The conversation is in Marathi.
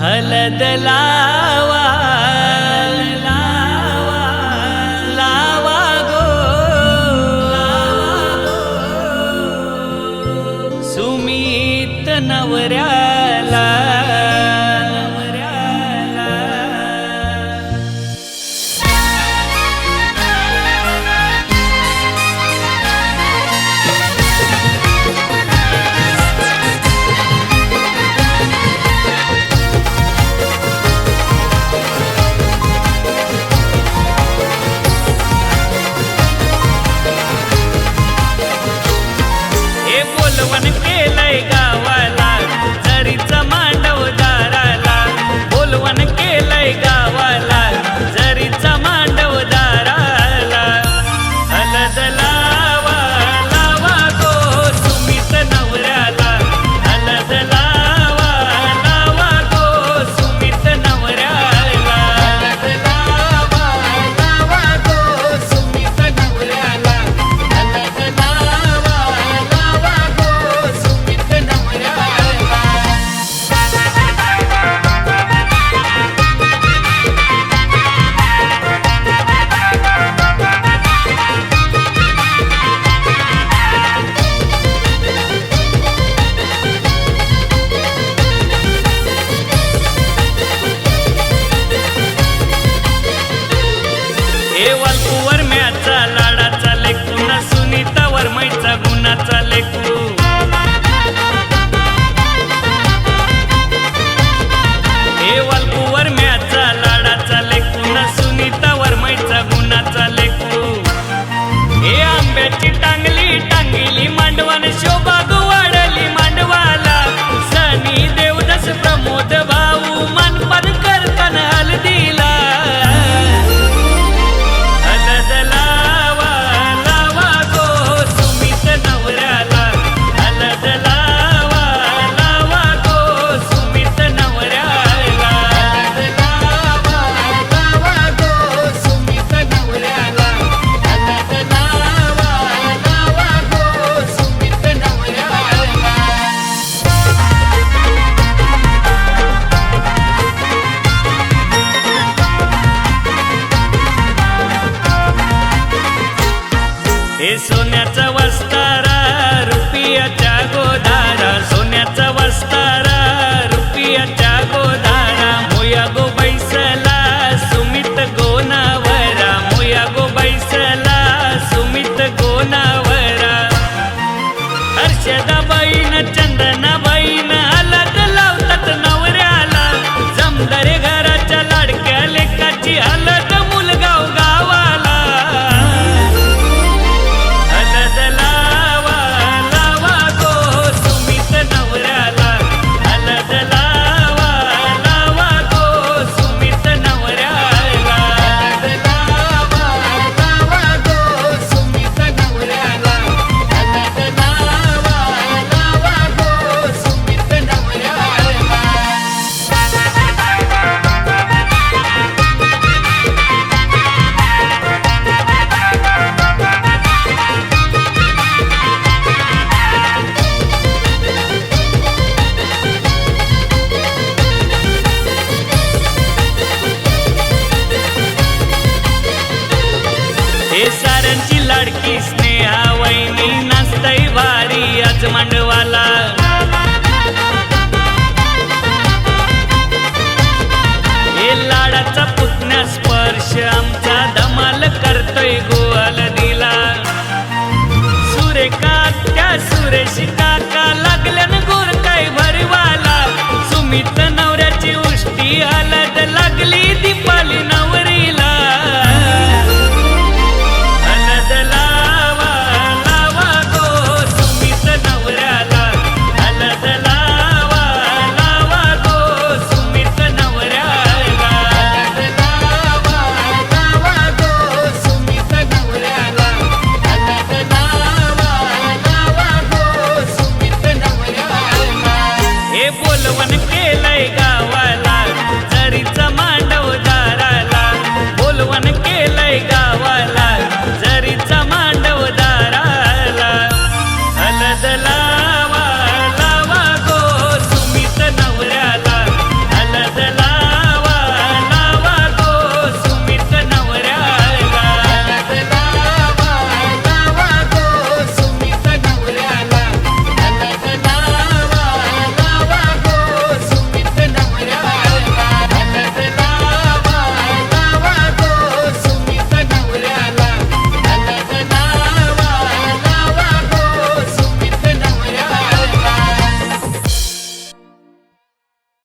हलद लावा लावा लावा गो सुमित नवऱ्याला बोलवण केलंय गावाला जरीचा मांडव दाराला बोलवण केलंय गावाला जरीचा मांडव दाराला हलद लावा लावा गो सुमित नवऱ्याला हलद लावा लावा गो सुमित नवऱ्याला हलद लावा लावा गो सुमित नवऱ्याला हलद लावा वालकुवर म्याचा लाडाचा लेकू ना सुनीता वर्मईचा गुणाचा लेकू हे वालकुवर म्याचा लाडाचा लेकू ना सुनीता वर्मईचा गुणाचा लेकू हे आंब्याची टांगली टांगली मांडवान शोभा वाढली मांडवाला सनी देवदास प्रमोद भाऊ मानपान करताना हलदीला हे सोन्याचा वस्तारा रुपयाच्या गोधारा सोन्याचा वस्तारा रुपयाच्या गोधारा मोया गो बैसला सुमित गोनावरा मोया गो बैसला सुमित गोनावरा हर्षदाबाईन चंदनाबाईन हलद लावतात नवऱ्याला जमदारे घराच्या लाडक्या लेकाची हलद मुलगाव गावाला हे साऱ्यांची लाडकी स्नेहा वहिनी नाचतय भारी आज मांडवाला हे लाडाचा पुतण्या स्पर्श आमचा धमाल करतोय गोवाल दिला सुरेखा त्या सुरेश काका लागल्यान गोर काय भरवाला सुमित नवऱ्याची उष्टी हलद लागली दीपाली नवरीला बोलवन के